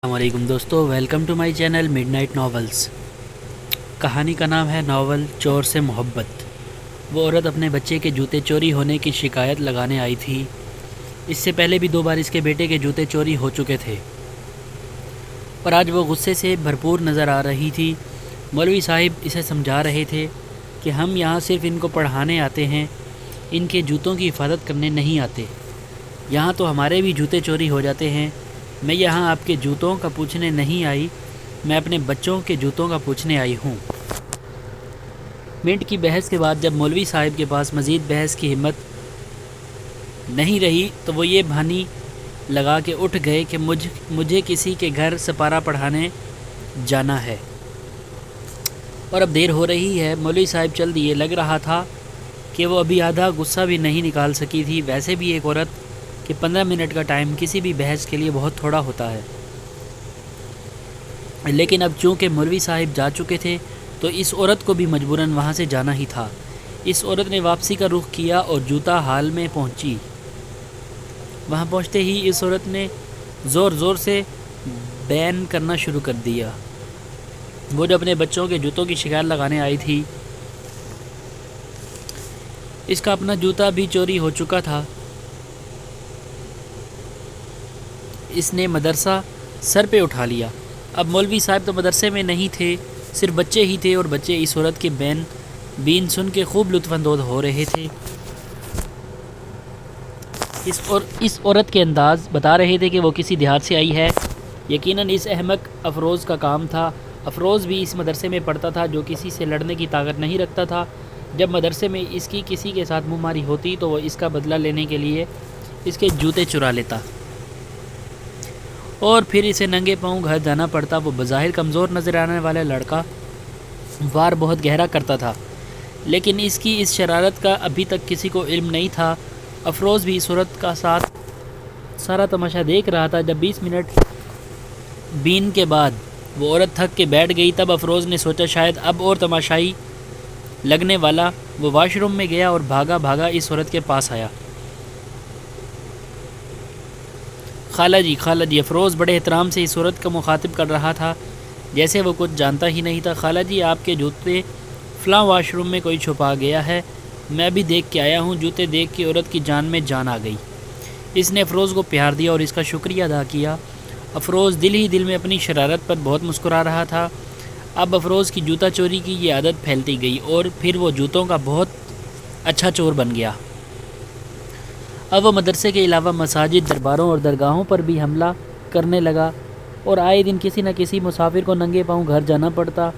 السلام علیکم دوستو، welcome to my channel midnight novels. کہانی کا نام ہے ناول چور سے محبت۔ وہ عورت اپنے بچے کے جوتے چوری ہونے کی شکایت لگانے آئی تھی۔ اس سے پہلے بھی 2 بار اس کے بیٹے کے جوتے چوری ہو چکے تھے اور آج وہ غصے سے بھرپور نظر آ رہی تھی۔ مولوی صاحب اسے سمجھا رہے تھے کہ ہم یہاں صرف ان کو پڑھانے آتے ہیں، ان کے جوتوں کی حفاظت کرنے نہیں آتے۔ یہاں تو ہمارے بھی جوتے چوری ہو جاتے ہیں۔ میں یہاں آپ کے جوتوں کا پوچھنے نہیں آئی، میں اپنے بچوں کے جوتوں کا پوچھنے آئی ہوں۔ منٹ کی بحث کے بعد جب مولوی صاحب کے پاس مزید بحث کی ہمت نہیں رہی تو وہ یہ بہانی لگا کے اٹھ گئے کہ مجھے کسی کے گھر سپارہ پڑھانے جانا ہے اور اب دیر ہو رہی ہے۔ مولوی صاحب چل دیے۔ لگ رہا تھا کہ وہ ابھی آدھا غصہ بھی نہیں نکال سکی تھی۔ ویسے بھی ایک عورت کہ 15 منٹ کا ٹائم کسی بھی بحث کے لیے بہت تھوڑا ہوتا ہے، لیکن اب چونکہ مولوی صاحب جا چکے تھے تو اس عورت کو بھی مجبوراً وہاں سے جانا ہی تھا۔ اس عورت نے واپسی کا رخ کیا اور جوتا حال میں پہنچی۔ وہاں پہنچتے ہی اس عورت نے زور زور سے بین کرنا شروع کر دیا۔ وہ جو اپنے بچوں کے جوتوں کی شکایت لگانے آئی تھی، اس کا اپنا جوتا بھی چوری ہو چکا تھا۔ اس نے مدرسہ سر پہ اٹھا لیا۔ اب مولوی صاحب تو مدرسے میں نہیں تھے، صرف بچے ہی تھے اور بچے اس عورت کے بین سن کے خوب لطف اندوز ہو رہے تھے۔ اس عورت کے انداز بتا رہے تھے کہ وہ کسی دیہات سے آئی ہے۔ یقیناً اس احمق افروز کا کام تھا۔ افروز بھی اس مدرسے میں پڑھتا تھا جو کسی سے لڑنے کی طاقت نہیں رکھتا تھا۔ جب مدرسے میں اس کی کسی کے ساتھ منہ ماری ہوتی تو وہ اس کا بدلہ لینے کے لیے اس کے جوتے چرا لیتا اور پھر اسے ننگے پاؤں گھر جانا پڑتا۔ وہ بظاہر کمزور نظر آنے والا لڑکا وار بہت گہرا کرتا تھا، لیکن اس کی اس شرارت کا ابھی تک کسی کو علم نہیں تھا۔ افروز بھی اس عورت کا سارا تماشا دیکھ رہا تھا۔ جب 20 منٹ بین کے بعد وہ عورت تھک کے بیٹھ گئی تب افروز نے سوچا شاید اب اور تماشائی لگنے والا۔ وہ واش روم میں گیا اور بھاگا بھاگا اس عورت کے پاس آیا۔ خالہ جی، افروز بڑے احترام سے اس عورت کا مخاطب کر رہا تھا جیسے وہ کچھ جانتا ہی نہیں تھا۔ خالہ جی، آپ کے جوتے فلاں واش روم میں کوئی چھپا گیا ہے، میں بھی دیکھ کے آیا ہوں۔ جوتے دیکھ کے عورت کی جان میں جان آ گئی۔ اس نے افروز کو پیار دیا اور اس کا شکریہ ادا کیا۔ افروز دل ہی دل میں اپنی شرارت پر بہت مسکرا رہا تھا۔ اب افروز کی جوتا چوری کی یہ عادت پھیلتی گئی اور پھر وہ جوتوں کا بہت اچھا چور بن گیا۔ اب وہ مدرسے کے علاوہ مساجد، درباروں اور درگاہوں پر بھی حملہ کرنے لگا اور آئے دن کسی نہ کسی مسافر کو ننگے پاؤں گھر جانا پڑتا۔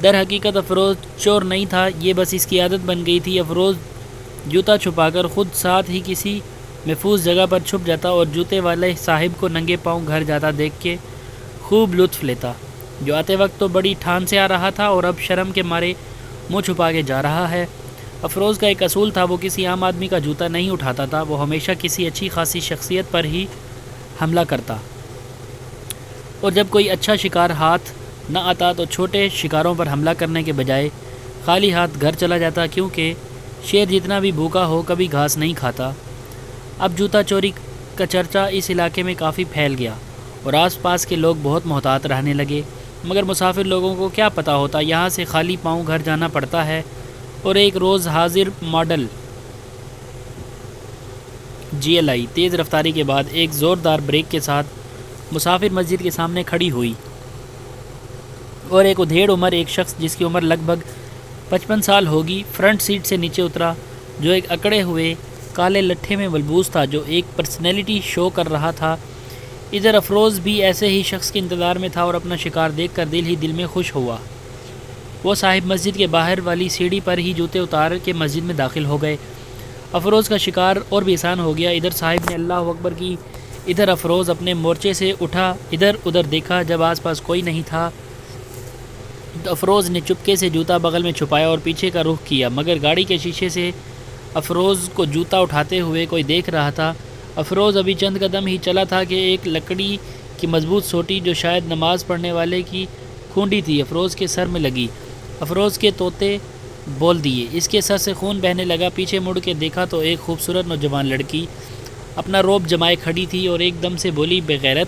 در حقیقت افروز چور نہیں تھا، یہ بس اس کی عادت بن گئی تھی۔ افروز جوتا چھپا کر خود ساتھ ہی کسی محفوظ جگہ پر چھپ جاتا اور جوتے والے صاحب کو ننگے پاؤں گھر جاتا دیکھ کے خوب لطف لیتا، جو آتے وقت تو بڑی ٹھان سے آ رہا تھا اور اب شرم کے مارے منہ چھپا کے جا رہا ہے۔ افروز کا ایک اصول تھا، وہ کسی عام آدمی کا جوتا نہیں اٹھاتا تھا، وہ ہمیشہ کسی اچھی خاصی شخصیت پر ہی حملہ کرتا اور جب کوئی اچھا شکار ہاتھ نہ آتا تو چھوٹے شکاروں پر حملہ کرنے کے بجائے خالی ہاتھ گھر چلا جاتا، کیونکہ شیر جتنا بھی بھوکا ہو کبھی گھاس نہیں کھاتا۔ اب جوتا چوری کا چرچا اس علاقے میں کافی پھیل گیا اور آس پاس کے لوگ بہت محتاط رہنے لگے، مگر مسافر لوگوں کو کیا پتہ ہوتا یہاں سے خالی پاؤں گھر جانا پڑتا ہے۔ اور ایک روز حاضر ماڈل GLI تیز رفتاری کے بعد ایک زوردار بریک کے ساتھ مسافر مسجد کے سامنے کھڑی ہوئی اور ایک ادھیڑ عمر ایک شخص جس کی عمر لگ بھگ 55 سال ہوگی فرنٹ سیٹ سے نیچے اترا، جو ایک اکڑے ہوئے کالے لٹھے میں ملبوس تھا جو ایک پرسنالٹی شو کر رہا تھا۔ ادھر افروز بھی ایسے ہی شخص کے انتظار میں تھا اور اپنا شکار دیکھ کر دل ہی دل میں خوش ہوا۔ وہ صاحب مسجد کے باہر والی سیڑھی پر ہی جوتے اتار کے مسجد میں داخل ہو گئے۔ افروز کا شکار اور بھی آسان ہو گیا۔ ادھر صاحب نے اللہ اکبر کی، ادھر افروز اپنے مورچے سے اٹھا، ادھر ادھر دیکھا۔ جب آس پاس کوئی نہیں تھا تو افروز نے چپکے سے جوتا بغل میں چھپایا اور پیچھے کا رخ کیا، مگر گاڑی کے شیشے سے افروز کو جوتا اٹھاتے ہوئے کوئی دیکھ رہا تھا۔ افروز ابھی چند قدم ہی چلا تھا کہ ایک لکڑی کی مضبوط سوٹی جو شاید نماز پڑھنے والے کی کھونڈی تھی افروز کے سر میں لگی۔ افروز کے طوطے بول دیے، اس کے سر سے خون بہنے لگا۔ پیچھے مڑ کے دیکھا تو ایک خوبصورت نوجوان لڑکی اپنا روب جمائے کھڑی تھی اور ایک دم سے بولی، بے غیرت،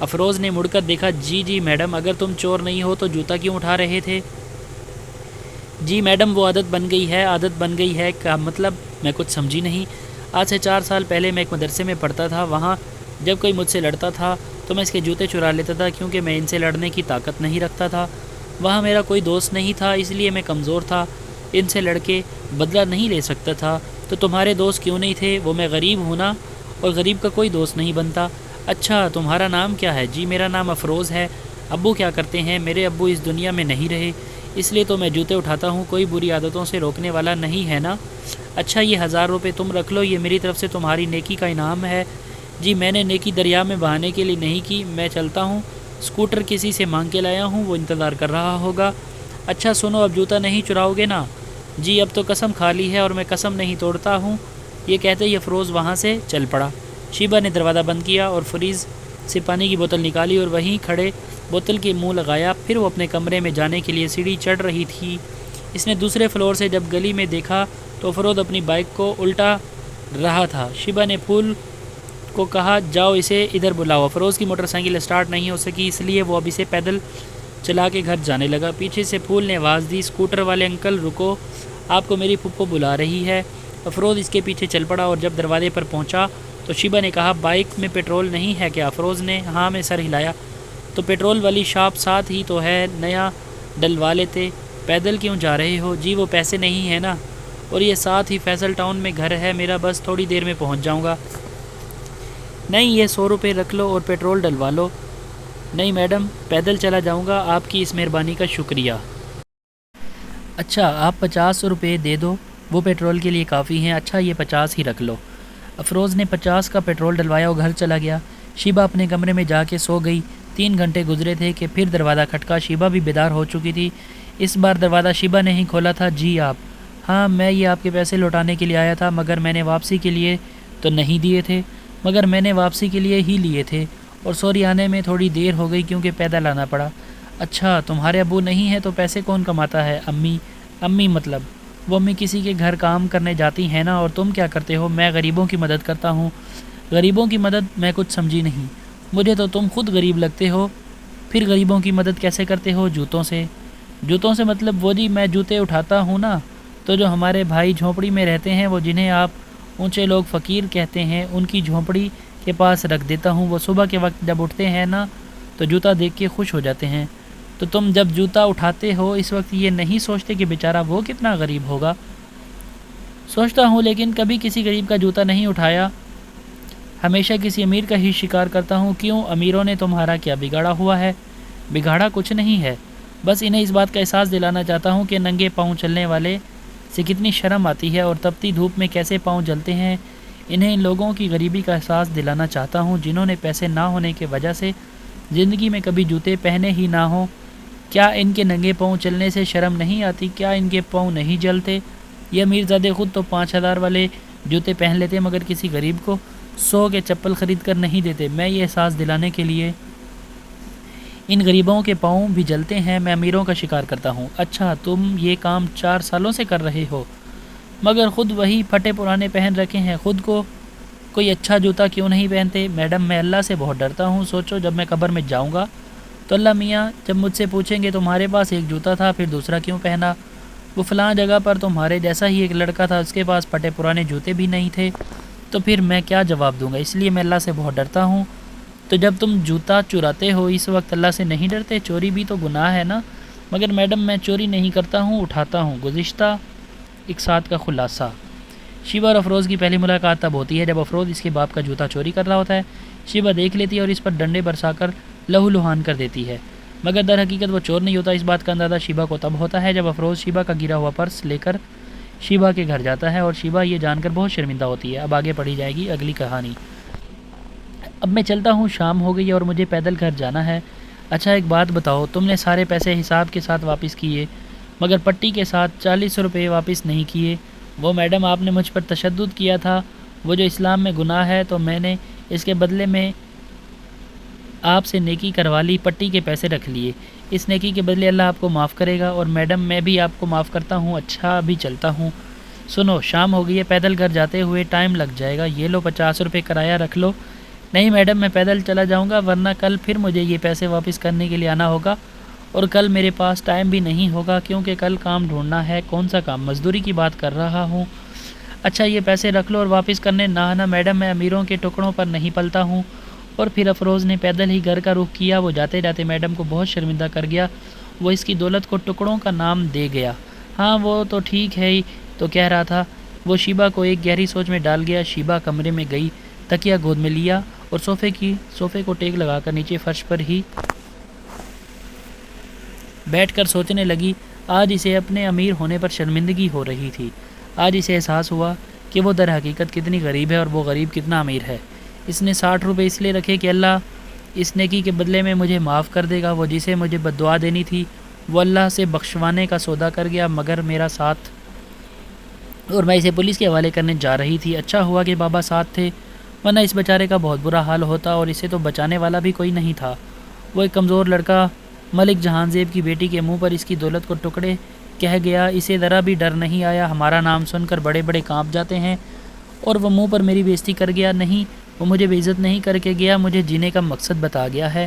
افروز نے مڑ کر دیکھا۔ جی میڈم، اگر تم چور نہیں ہو تو جوتا کیوں اٹھا رہے تھے؟ جی میڈم، وہ عادت بن گئی ہے کا مطلب؟ میں کچھ سمجھی نہیں۔ آج سے 4 سال پہلے میں ایک مدرسے میں پڑھتا تھا، وہاں جب کوئی مجھ سے لڑتا تھا تو میں اس کے جوتے چرا لیتا تھا، کیونکہ میں ان سے لڑنے کی طاقت نہیں رکھتا تھا۔ وہاں میرا کوئی دوست نہیں تھا، اس لیے میں کمزور تھا، ان سے لڑ کے بدلہ نہیں لے سکتا تھا۔ تو تمہارے دوست کیوں نہیں تھے؟ وہ میں غریب ہوں نا، اور غریب کا کوئی دوست نہیں بنتا۔ اچھا، تمہارا نام کیا ہے؟ جی میرا نام افروز ہے۔ ابو کیا کرتے ہیں؟ میرے ابو اس دنیا میں نہیں رہے، اس لیے تو میں جوتے اٹھاتا ہوں، کوئی بری عادتوں سے روکنے والا نہیں ہے نا۔ اچھا، یہ 1000 روپے تم رکھ لو، یہ میری طرف سے تمہاری نیکی کا انعام ہے۔ جی میں نے نیکی دریا میں بہانے کے لیے نہیں کی، میں چلتا ہوں، اسکوٹر کسی سے مانگ کے لایا ہوں، وہ انتظار کر رہا ہوگا۔ اچھا سنو، اب جوتا نہیں چراؤ گے نا؟ جی اب تو قسم کھا لی ہے اور میں قسم نہیں توڑتا ہوں۔ یہ کہتے ہی افروز وہاں سے چل پڑا۔ شیبہ نے دروازہ بند کیا اور فریز سے پانی کی بوتل نکالی اور وہیں کھڑے بوتل کے منہ لگایا۔ پھر وہ اپنے کمرے میں جانے کے لیے سیڑھی چڑھ رہی تھی۔ اس نے دوسرے فلور سے جب گلی میں دیکھا تو افروز اپنی بائک کو الٹا رہا تھا۔ شیبہ نے پھول کو کہا، جاؤ اسے ادھر بلاؤ۔ افروز کی موٹر سائیکل اسٹارٹ نہیں ہو سکی، اس لیے وہ اب اسے پیدل چلا کے گھر جانے لگا۔ پیچھے سے پھول نے آواز دی، اسکوٹر والے انکل رکو، آپ کو میری پھپھو بلا رہی ہے۔ افروز اس کے پیچھے چل پڑا اور جب دروازے پر پہنچا تو شیبہ نے کہا، بائک میں پیٹرول نہیں ہے کیا؟ افروز نے ہاں میں سر ہلایا۔ تو پیٹرول والی شاپ ساتھ ہی تو ہے، نیا ڈلوا لیتے، پیدل کیوں جا رہے ہو؟ جی وہ پیسے نہیں ہیں نا، اور یہ ساتھ ہی فیصل ٹاؤن میں گھر ہے میرا، بس تھوڑی دیر میں پہنچ جاؤں گا۔ نہیں، یہ 100 روپے رکھ لو اور پیٹرول ڈلوا لو۔ نہیں میڈم، پیدل چلا جاؤں گا، آپ کی اس مہربانی کا شکریہ۔ اچھا آپ 50 روپے دے دو، وہ پیٹرول کے لیے کافی ہیں۔ اچھا یہ 50 ہی رکھ لو۔ افروز نے 50 کا پیٹرول ڈلوایا اور گھر چلا گیا۔ شیبہ اپنے کمرے میں جا کے سو گئی۔ 3 گھنٹے گزرے تھے کہ پھر دروازہ کھٹکا۔ شیبہ بھی بیدار ہو چکی تھی۔ اس بار دروازہ شیبہ نے ہی کھولا تھا۔ جی آپ؟ ہاں میں یہ آپ کے پیسے لوٹانے کے لیے آیا تھا، مگر میں نے واپسی کے لیے تو نہیں دیے تھے، مگر میں نے واپسی کے لیے ہی لیے تھے، اور سوری آنے میں تھوڑی دیر ہو گئی کیونکہ پیدل آنا پڑا۔ اچھا تمہارے ابو نہیں ہیں تو پیسے کون کماتا ہے؟ امی؟ امی مطلب وہ امی کسی کے گھر کام کرنے جاتی ہیں نا۔ اور تم کیا کرتے ہو؟ میں غریبوں کی مدد کرتا ہوں۔ غریبوں کی مدد؟ میں کچھ سمجھی نہیں، مجھے تو تم خود غریب لگتے ہو۔ پھر غریبوں کی مدد کیسے کرتے ہو؟ جوتوں سے۔ جوتوں سے مطلب وہ جی میں جوتے اٹھاتا ہوں نا، تو جو ہمارے بھائی جھونپڑی میں رہتے ہیں، وہ جنہیں آپ اونچے لوگ فقیر کہتے ہیں، ان کی جھونپڑی کے پاس رکھ دیتا ہوں۔ وہ صبح کے وقت جب اٹھتے ہیں نا تو جوتا دیکھ کے خوش ہو جاتے ہیں۔ تو تم جب جوتا اٹھاتے ہو اس وقت یہ نہیں سوچتے کہ بیچارہ وہ کتنا غریب ہوگا؟ سوچتا ہوں، لیکن کبھی کسی غریب کا جوتا نہیں اٹھایا، ہمیشہ کسی امیر کا ہی شکار کرتا ہوں۔ کیوں؟ امیروں نے تمہارا کیا بگاڑا ہوا ہے؟ بگاڑا کچھ نہیں ہے، بس انہیں اس بات کا احساس دلانا چاہتا ہوں کہ ننگے پاؤں چلنے والے سے کتنی شرم آتی ہے اور تپتی دھوپ میں کیسے پاؤں جلتے ہیں۔ انہیں ان لوگوں کی غریبی کا احساس دلانا چاہتا ہوں جنہوں نے پیسے نہ ہونے کی وجہ سے زندگی میں کبھی جوتے پہنے ہی نہ ہوں۔ کیا ان کے ننگے پاؤں چلنے سے شرم نہیں آتی؟ کیا ان کے پاؤں نہیں جلتے؟ یہ امیرزادے خود تو 5000 والے جوتے پہن لیتے، مگر کسی غریب کو 100 کے چپل خرید کر نہیں دیتے۔ میں یہ احساس دلانے کے لیے ان غریبوں کے پاؤں بھی جلتے ہیں، میں امیروں کا شکار کرتا ہوں۔ اچھا تم یہ کام 4 سالوں سے کر رہے ہو، مگر خود وہی پھٹے پرانے پہن رکھے ہیں، خود کو کوئی اچھا جوتا کیوں نہیں پہنتے؟ میڈم میں اللہ سے بہت ڈرتا ہوں، سوچو جب میں قبر میں جاؤں گا تو اللہ میاں جب مجھ سے پوچھیں گے تمہارے پاس ایک جوتا تھا پھر دوسرا کیوں پہنا؟ وہ فلاں جگہ پر تمہارے جیسا ہی ایک لڑکا تھا، اس کے پاس پھٹے پرانے جوتے بھی نہیں تھے، تو پھر میں کیا جواب دوں گا؟ اس لیے میں اللہ سے بہت ڈرتا ہوں۔ تو جب تم جوتا چراتے ہو اس وقت اللہ سے نہیں ڈرتے؟ چوری بھی تو گناہ ہے نا؟ مگر میڈم میں چوری نہیں کرتا ہوں، اٹھاتا ہوں۔ گزشتہ 1 سال کا خلاصہ۔ شیبہ اور افروز کی پہلی ملاقات تب ہوتی ہے جب افروز اس کے باپ کا جوتا چوری کر رہا ہوتا ہے۔ شیبہ دیکھ لیتی ہے اور اس پر ڈنڈے برسا کر لہو لہان کر دیتی ہے، مگر در حقیقت وہ چور نہیں ہوتا۔ اس بات کا اندازہ شیبہ کو تب ہوتا ہے جب افروز شیبہ کا گرا ہوا پرس لے کر شیبہ کے گھر جاتا ہے، اور شیبہ یہ جان کر بہت شرمندہ ہوتی ہے۔ اب آگے پڑھی جائے گی اگلی کہانی۔ اب میں چلتا ہوں، شام ہو گئی اور مجھے پیدل گھر جانا ہے۔ اچھا ایک بات بتاؤ، تم نے سارے پیسے حساب کے ساتھ واپس کیے، مگر پٹی کے ساتھ 40 روپے واپس نہیں کیے؟ وہ میڈم آپ نے مجھ پر تشدد کیا تھا، وہ جو اسلام میں گناہ ہے، تو میں نے اس کے بدلے میں آپ سے نیکی کروا لی، پٹی کے پیسے رکھ لیے، اس نیکی کے بدلے اللہ آپ کو معاف کرے گا، اور میڈم میں بھی آپ کو معاف کرتا ہوں۔ اچھا ابھی چلتا ہوں، سنو شام ہو گئی ہے، پیدل گھر جاتے ہوئے ٹائم لگ جائے گا، یہ لو 50 روپے کرایہ رکھ لو، نہیں میڈم میں پیدل چلا جاؤں گا ورنہ کل پھر مجھے یہ پیسے واپس کرنے کے لیے آنا ہوگا اور کل میرے پاس ٹائم بھی نہیں ہوگا کیونکہ کل کام ڈھونڈنا ہے۔ کون سا کام؟ مزدوری کی بات کر رہا ہوں۔ اچھا یہ پیسے رکھ لو اور واپس کرنے نہ میڈم میں امیروں کے ٹکڑوں پر نہیں پلتا ہوں۔ اور پھر افروز نے پیدل ہی گھر کا رخ کیا۔ وہ جاتے جاتے میڈم کو بہت شرمندہ کر گیا۔ وہ اس کی دولت کو ٹکڑوں کا نام دے گیا۔ ہاں وہ تو ٹھیک ہے ہی تو کہہ رہا تھا۔ وہ شیبہ کو ایک گہری سوچ میں ڈال گیا۔ شیبہ کمرے میں گئی، تکیہ گود میں لیا اور صوفے کو ٹیک لگا کر نیچے فرش پر ہی بیٹھ کر سوچنے لگی۔ آج اسے اپنے امیر ہونے پر شرمندگی ہو رہی تھی۔ آج اسے احساس ہوا کہ وہ در حقیقت کتنی غریب ہے اور وہ غریب کتنا امیر ہے۔ اس نے 60 روپے اس لیے رکھے کہ اللہ اس نیکی کے بدلے میں مجھے معاف کر دے گا۔ وہ جسے مجھے بددعا دینی تھی وہ اللہ سے بخشوانے کا سودا کر گیا مگر میرا ساتھ، اور میں اسے پولیس کے حوالے کرنے جا رہی تھی۔ اچھا ہوا کہ بابا ساتھ تھے ورنہ اس بیچارے کا بہت برا حال ہوتا اور اسے تو بچانے والا بھی کوئی نہیں تھا۔ وہ ایک کمزور لڑکا ملک جہان زیب کی بیٹی کے منہ پر اس کی دولت کو ٹکڑے کہہ گیا۔ اسے ذرا بھی ڈر نہیں آیا۔ ہمارا نام سن کر بڑے بڑے کانپ جاتے ہیں اور وہ منہ پر میری بےزتی کر گیا۔ نہیں، وہ مجھے بے عزت نہیں کر کے گیا، مجھے جینے کا مقصد بتا گیا ہے۔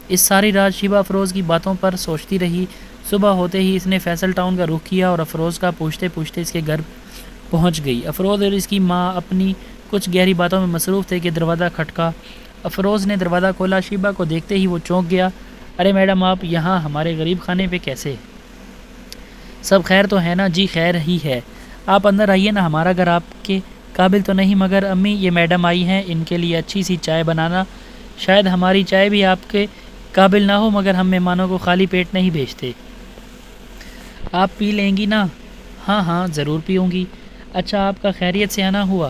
اس ساری رات شیبہ افروز کی باتوں پر سوچتی رہی۔ صبح ہوتے ہی اس نے فیصل ٹاؤن کا رخ کیا اور افروز کا پوچھتے پوچھتے اس کے گھر پہنچ گئی۔ افروز اور اس کی ماں اپنی کچھ گہری باتوں میں مصروف تھے کہ دروازہ کھٹکا۔ افروز نے دروازہ کھولا۔ شیبہ کو دیکھتے ہی وہ چونک گیا۔ ارے میڈم آپ یہاں ہمارے غریب خانے پہ کیسے؟ سب خیر تو ہے نا؟ جی خیر ہی ہے، آپ اندر آئیے نا، ہمارا گھر آپ کے قابل تو نہیں مگر امی یہ میڈم آئی ہیں، ان کے لیے اچھی سی چائے بنانا۔ شاید ہماری چائے بھی آپ کے قابل نہ ہو مگر ہم مہمانوں کو خالی پیٹ نہیں بھیجتے۔ آپ پی لیں گی نا؟ ہاں ہاں ضرور پیوں گی۔ اچھا آپ کا خیریت سے آنا ہوا؟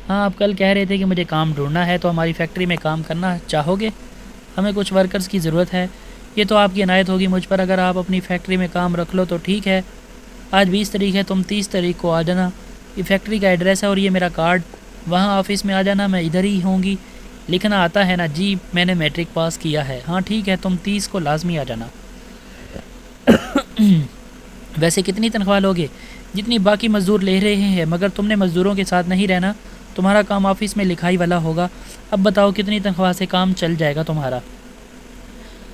ہاں آپ کل کہہ رہے تھے کہ مجھے کام ڈھونڈنا ہے تو ہماری فیکٹری میں کام کرنا چاہو گے؟ ہمیں کچھ ورکرز کی ضرورت ہے۔ یہ تو آپ کی عنایت ہوگی مجھ پر، اگر آپ اپنی فیکٹری میں کام رکھ لو تو ٹھیک ہے۔ آج 20 تاریخ ہے، تم 30 تاریخ کو آ جانا۔ یہ فیکٹری کا ایڈریس ہے اور یہ میرا کارڈ، وہاں آفس میں آ جانا، میں ادھر ہی ہوں گی۔ لکھنا آتا ہے نا؟ جی میں نے میٹرک پاس کیا ہے۔ ہاں ٹھیک ہے، تم 30 کو لازمی آ جانا۔ ویسے کتنی تنخواہ لوگے؟ جتنی باقی مزدور لے رہے ہیں، مگر تم نے مزدوروں کے ساتھ نہیں رہنا، تمہارا کام آفس میں لکھائی والا ہوگا۔ اب بتاؤ کتنی تنخواہ سے کام چل جائے گا تمہارا؟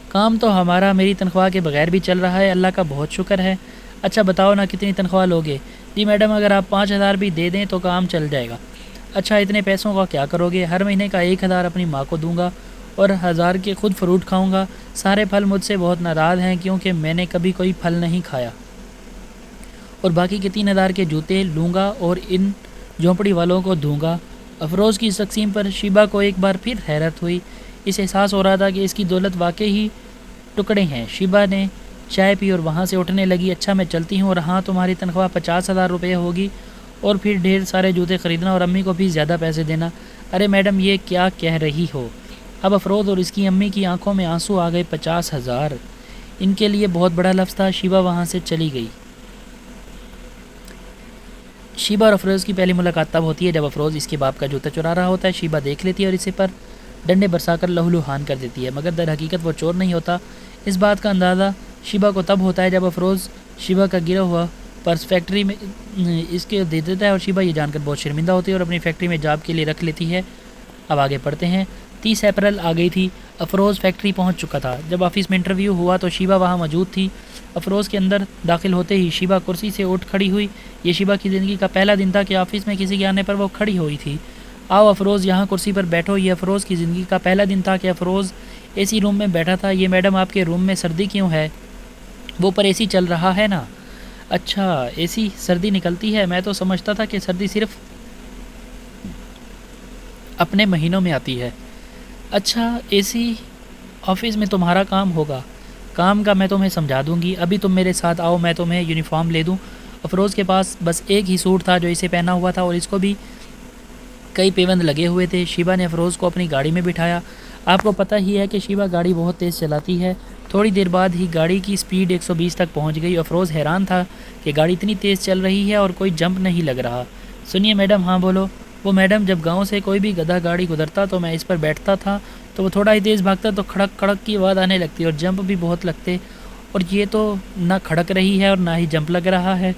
کام تو ہمارا میری تنخواہ کے بغیر بھی چل رہا ہے، اللہ کا بہت شکر ہے۔ اچھا بتاؤ نا کتنی تنخواہ لوگے؟ جی میڈم اگر آپ 5000 بھی دے دیں تو کام چل جائے گا۔ اچھا اتنے پیسوں کا کیا کرو گے؟ ہر مہینے کا 1000 اپنی ماں کو دوں گا اور 1000 کے خود فروٹ کھاؤں گا۔ سارے پھل مجھ سے بہت ناراض ہیں کیونکہ میں نے کبھی کوئی پھل نہیں کھایا۔ اور باقی کے 3000 کے جوتے لوں گا اور ان جھونپڑی والوں کو دوں گا۔ افروز کی اس تقسیم پر شیبہ کو ایک بار پھر حیرت ہوئی۔ اس احساس ہو رہا تھا کہ اس کی دولت واقعی ٹکڑے ہیں۔ شیبہ نے چائے پی اور وہاں سے اٹھنے لگی۔ اچھا میں چلتی ہوں، اور ہاں تمہاری تنخواہ 50,000 روپے ہوگی اور پھر ڈھیر سارے جوتے خریدنا اور امی کو بھی زیادہ پیسے دینا۔ ارے میڈم یہ کیا کہہ رہی ہو؟ اب افروز اور اس کی امی کی آنکھوں میں آنسو آ گئے۔ 50,000 ان کے لیے بہت بڑا لفظ تھا۔ شیبہ وہاں سے چلی گئی۔ شیبہ اور افروز کی پہلی ملاقات تب ہوتی ہے جب افروز اس کے باپ کا جوتا چرا رہا ہوتا ہے۔ شیبہ دیکھ لیتی ہے اور اسے پر ڈنڈے برسا کر لہولہان کر دیتی ہے، مگر در حقیقت وہ چور نہیں ہوتا۔ اس بات کا اندازہ شیبہ کو تب ہوتا ہے جب افروز شیبہ کا گرا ہوا پرس فیکٹری میں اس کے دے دیتا ہے اور شیبہ یہ جان کر بہت شرمندہ ہوتی ہے اور اپنی فیکٹری میں جاب کے لیے رکھ لیتی ہے۔ اب آگے پڑھتے ہیں۔ 30 اپریل آ گئی تھی۔ افروز فیکٹری پہنچ چکا تھا۔ جب آفس میں انٹرویو ہوا تو شیبہ وہاں موجود تھی۔ افروز کے اندر داخل ہوتے ہی شیبہ کرسی سے اٹھ کھڑی ہوئی۔ یہ شیبہ کی زندگی کا پہلا دن تھا کہ آفس میں کسی کے آنے پر وہ کھڑی ہوئی تھی۔ آؤ افروز یہاں کرسی پر بیٹھو۔ یہ افروز کی زندگی کا پہلا دن تھا کہ افروز اے سی روم میں بیٹھا تھا۔ یہ میڈم آپ کے روم میں سردی کیوں ہے؟ وہ پر اے سی چل رہا ہے نا۔ اچھا اے سی سردی نکلتی ہے؟ میں تو سمجھتا تھا کہ سردی صرف اپنے مہینوں میں آتی ہے۔ اچھا اے سی آفس میں تمہارا کام ہوگا، کام کا میں تمہیں سمجھا دوں گی، ابھی تم میرے ساتھ آؤ میں تمہیں یونیفارم لے دوں۔ افروز کے پاس بس ایک ہی سوٹ تھا جو اسے پہنا ہوا تھا اور اس کو بھی کئی پیوند لگے ہوئے تھے۔ شیبہ نے افروز کو اپنی گاڑی میں بٹھایا۔ آپ کو پتہ ہی ہے کہ شیبہ گاڑی بہت تیز چلاتی ہے۔ تھوڑی دیر بعد ہی گاڑی کی سپیڈ 120 تک پہنچ گئی۔ افروز حیران تھا کہ گاڑی اتنی تیز چل رہی ہے اور کوئی جمپ نہیں لگ رہا۔ سنیے میڈم، ہاں بولو۔ وہ میڈم جب گاؤں سے کوئی بھی گدھا گاڑی گزرتا تو میں اس پر بیٹھتا تھا تو وہ تھوڑا ہی تیز بھاگتا تو کھڑک کھڑک کی آواز آنے لگتی اور جمپ بھی بہت لگتے، اور یہ تو نہ کھڑک رہی ہے اور نہ ہی جمپ لگ رہا ہے۔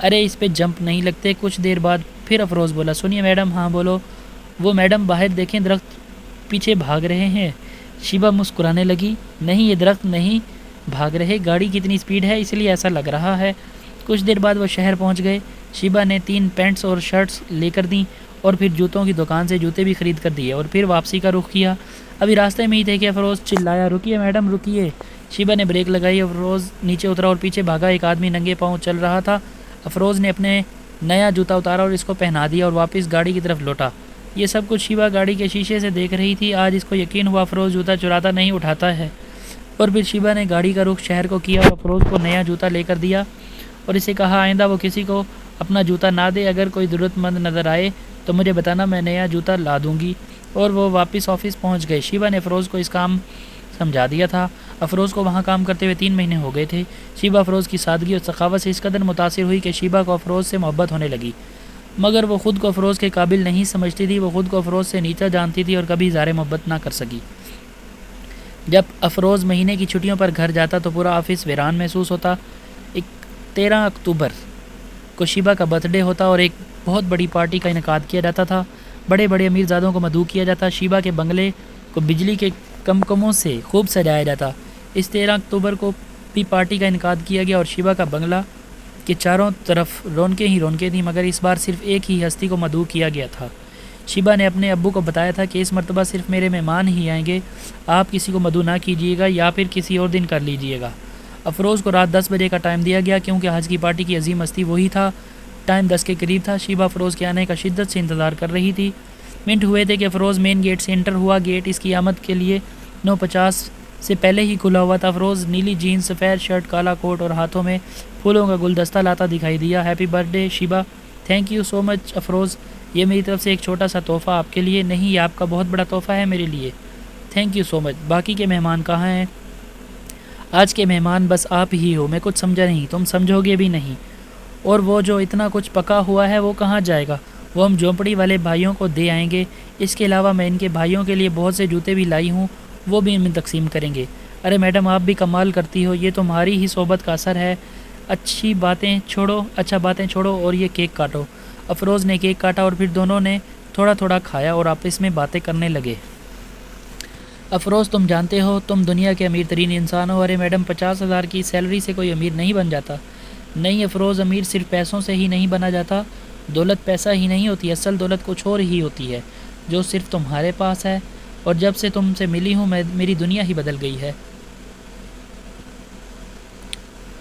ارے اس پہ جمپ نہیں لگتے۔ کچھ دیر بعد پھر افروز بولا، سنیے میڈم، ہاں بولو۔ وہ میڈم باہر دیکھیں، درخت پیچھے بھاگ رہے ہیں؟ شیبہ مسکرانے لگی۔ نہیں، یہ درخت نہیں بھاگ رہے، گاڑی کی اتنی سپیڈ ہے اس لیے ایسا لگ رہا ہے۔ کچھ دیر بعد وہ شہر پہنچ گئے۔ شیبہ نے 3 پینٹس اور شرٹس لے کر دیں اور پھر جوتوں کی دکان سے جوتے بھی خرید کر دیے اور پھر واپسی کا رخ کیا۔ ابھی راستے میں ہی تھے کہ افروز چلایا، رکیے میڈم رکیے۔ شیبہ نے بریک لگائی، افروز نیچے اترا اور پیچھے بھاگا۔ ایک آدمی ننگے پاؤں چل رہا تھا۔ افروز نے اپنے نیا جوتا اتارا اور اس کو پہنا دیا اور واپس گاڑی کی طرف لوٹا۔ یہ سب کچھ شیبہ گاڑی کے شیشے سے دیکھ رہی تھی۔ آج اس کو یقین ہوا افروز جوتا چراتا نہیں اٹھاتا ہے۔ اور پھر شیبہ نے گاڑی کا رخ شہر کو کیا اور افروز کو نیا جوتا لے کر دیا اور اسے کہا آئندہ وہ کسی کو اپنا جوتا نہ دے، اگر کوئی ضرورت مند نظر آئے تو مجھے بتانا، میں نیا جوتا لا دوں گی۔ اور وہ واپس آفس پہنچ گئے۔ شیبہ نے افروز کو اس کام سمجھا دیا تھا۔ افروز کو وہاں کام کرتے ہوئے 3 مہینے ہو گئے تھے۔ شیبہ افروز کی سادگی اور سخاوت سے اس قدر متاثر ہوئی کہ شیبہ کو افروز سے محبت ہونے لگی، مگر وہ خود کو افروز کے قابل نہیں سمجھتی تھی۔ وہ خود کو افروز سے نیچا جانتی تھی اور کبھی اظہار محبت نہ کر سکی۔ جب افروز مہینے کی چھٹیوں پر گھر جاتا تو پورا آفس ویران محسوس ہوتا۔ 13 اکتوبر کو شیبہ کا برتھ ڈے ہوتا اور ایک بہت بڑی پارٹی کا انعقاد کیا جاتا تھا۔ بڑے بڑے امیر زادوں کو مدعو کیا جاتا۔ شیبہ کے بنگلے کو بجلی کے کمکموں سے خوب سجایا جاتا۔ اس 13 اکتوبر کو بھی پارٹی کا انعقاد کیا گیا اور شیبہ کا بنگلہ کے چاروں طرف رونقیں ہی رونقیں تھیں، مگر اس بار صرف ایک ہی ہستی کو مدعو کیا گیا تھا۔ شیبہ نے اپنے ابو کو بتایا تھا کہ اس مرتبہ صرف میرے مہمان ہی آئیں گے، آپ کسی کو مدعو نہ کیجیے گا یا پھر کسی اور دن کر لیجیے گا۔ افروز کو رات 10 بجے کا ٹائم دیا گیا کیونکہ آج کی پارٹی کی عظیم ہستی وہی تھا۔ ٹائم 10 کے قریب تھا۔ شیبہ افروز کے آنے کا شدت سے انتظار کر رہی تھی۔ منٹ ہوئے تھے کہ افروز مین گیٹ سے انٹر ہوا۔ گیٹ اس کی آمد کے لیے 9:50 سے پہلے ہی کھلا ہوا تھا۔ افروز نیلی جینز، سفید شرٹ، کالا کوٹ اور ہاتھوں میں پھولوں کا گلدستہ لاتا دکھائی دیا۔ Happy birthday Sheeba. Thank you so much Afroz, یہ میری طرف سے ایک چھوٹا سا تحفہ آپ کے لیے۔ نہیں، یہ آپ کا بہت بڑا تحفہ ہے میرے لیے۔ تھینک یو سو مچ۔ باقی کے مہمان کہاں ہیں؟ آج کے مہمان بس آپ ہی ہو۔ میں کچھ سمجھا نہیں، تم سمجھو گے بھی نہیں۔ اور وہ جو اتنا کچھ پکا ہوا ہے وہ کہاں جائے گا؟ وہ ہم جھونپڑی والے بھائیوں کو دے آئیں گے۔ اس کے علاوہ میں ان کے بھائیوں کے لیے بہت سے جوتے بھی لائی ہوں، وہ بھی ان میں تقسیم کریں گے۔ ارے میڈم آپ بھی کمال کرتی ہو، یہ تمہاری ہی صحبت کا اثر ہے۔ اچھا باتیں چھوڑو اور یہ کیک کاٹو۔ افروز نے کیک کاٹا اور پھر دونوں نے تھوڑا تھوڑا کھایا اور آپس میں باتیں کرنے لگے۔ افروز تم جانتے ہو تم دنیا کے امیر ترین انسان ہو۔ ارے میڈم 50,000 کی سیلری سے کوئی امیر نہیں بن جاتا۔ نہیں افروز، امیر صرف پیسوں سے ہی نہیں بنا جاتا۔ دولت پیسہ ہی نہیں ہوتی، اصل دولت کچھ اور ہی ہوتی ہے جو صرف تمہارے پاس ہے، اور جب سے تم سے ملی ہوں میری دنیا ہی بدل گئی ہے۔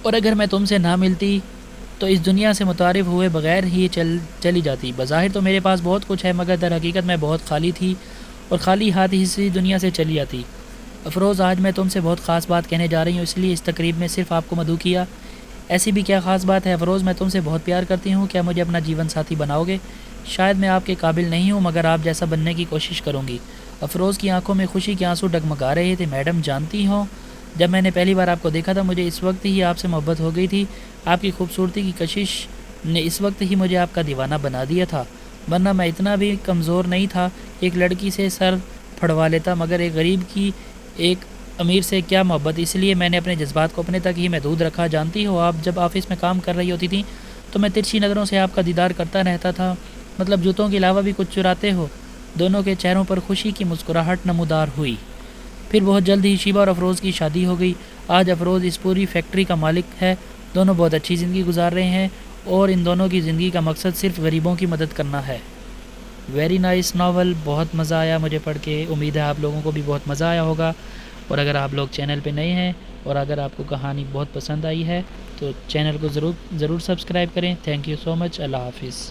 اور اگر میں تم سے نہ ملتی تو اس دنیا سے متعارف ہوئے بغیر ہی چلی جاتی۔ بظاہر تو میرے پاس بہت کچھ ہے، مگر در حقیقت میں بہت خالی تھی اور خالی ہاتھ ہی اس دنیا سے چلی جاتی۔ افروز آج میں تم سے بہت خاص بات کہنے جا رہی ہوں، اس لیے اس تقریب میں صرف آپ کو مدعو کیا۔ ایسی بھی کیا خاص بات ہے افروز؟ میں تم سے بہت پیار کرتی ہوں، کیا مجھے اپنا جیون ساتھی بناؤ گے؟ شاید میں آپ کے قابل نہیں ہوں، مگر آپ جیسا بننے کی کوشش کروں گی۔ افروز کی آنکھوں میں خوشی کے آنسو ڈگمگا رہے تھے۔ میڈم جانتی ہوں، جب میں نے پہلی بار آپ کو دیکھا تھا مجھے اس وقت ہی آپ سے محبت ہو گئی تھی۔ آپ کی خوبصورتی کی کشش نے اس وقت ہی مجھے آپ کا دیوانہ بنا دیا تھا، ورنہ میں اتنا بھی کمزور نہیں تھا۔ ایک لڑکی سے سر پھڑوا لیتا، مگر ایک غریب کی ایک امیر سے کیا محبت۔ اس لیے میں نے اپنے جذبات کو اپنے تک ہی محدود رکھا۔ جانتی ہو، آپ جب آفس میں کام کر رہی ہوتی تھیں تو میں ترچھی نظروں سے آپ کا دیدار کرتا رہتا تھا۔ مطلب جوتوں کے علاوہ بھی کچھ چراتے ہو؟ دونوں کے چہروں پر خوشی کی مسکراہٹ نمودار ہوئی۔ پھر بہت جلد ہی شیبہ اور افروز کی شادی ہو گئی۔ آج افروز اس پوری فیکٹری کا مالک ہے۔ دونوں بہت اچھی زندگی گزار رہے ہیں اور ان دونوں کی زندگی کا مقصد صرف غریبوں کی مدد کرنا ہے۔ ویری نائس ناول، بہت مزہ آیا مجھے پڑھ کے۔ امید ہے آپ لوگوں کو بھی بہت مزہ آیا ہوگا۔ اور اگر آپ لوگ چینل پہ نئے ہیں اور اگر آپ کو کہانی بہت پسند آئی ہے تو چینل کو ضرور سبسکرائب کریں۔ تھینک یو سو مچ۔ اللہ حافظ۔